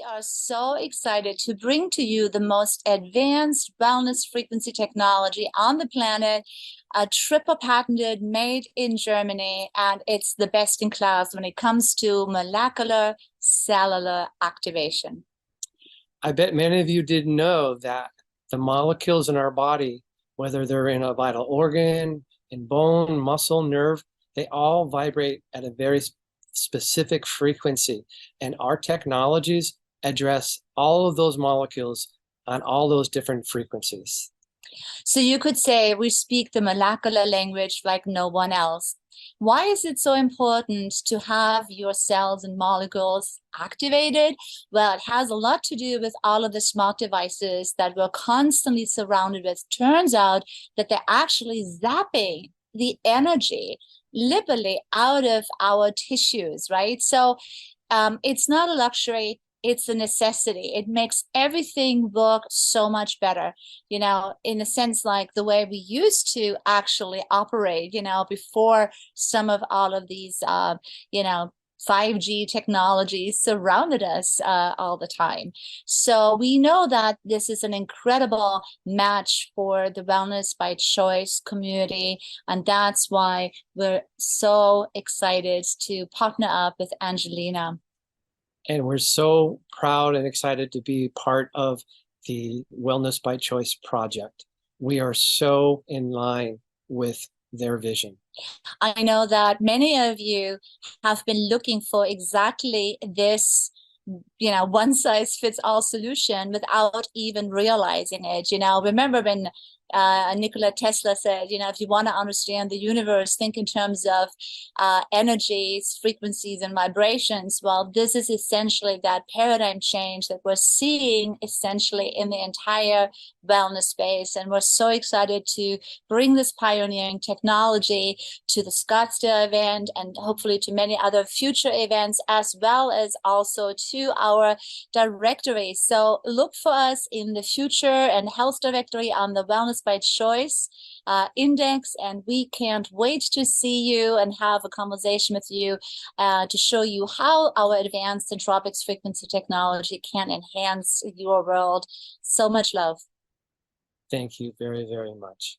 are so excited to bring to you the most advanced wellness frequency technology on the planet, a triple patented, made in Germany, and it's the best in class when it comes to molecular cellular activation. I bet many of you didn't know that the molecules in our body, whether they're in a vital organ, in bone, muscle, nerve, they all vibrate at a very specific frequency. And our technologies address all of those molecules on all those different frequencies. So you could say we speak the molecular language like no one else. Why is it so important to have your cells and molecules activated? Well, it has a lot to do with all of the smart devices that we're constantly surrounded with. Turns out that they're actually zapping the energy literally out of our tissues, right? So it's not a luxury. It's a necessity. It makes everything work so much better, in a sense, like the way we used to actually operate, before some of all of these, 5G technologies surrounded us all the time. So we know that this is an incredible match for the Wellness by Choice community. And that's why we're so excited to partner up with Angelina. And we're so proud and excited to be part of the Wellness by Choice project. We are so in line with their vision. I know that many of you have been looking for exactly this, one size fits all solution without even realizing it. Remember when Nikola Tesla said, if you want to understand the universe, think in terms of energies, frequencies, and vibrations. Well, this is essentially that paradigm change that we're seeing essentially in the entire wellness space. And we're so excited to bring this pioneering technology to the Scottsdale event and hopefully to many other future events, as well as also to our directory. So look for us in the future and health directory on the Wellness by Choice index, and we can't wait to see you and have a conversation with you to show you how our advanced Centropix frequency technology can enhance your world. So much love. Thank you very, very much.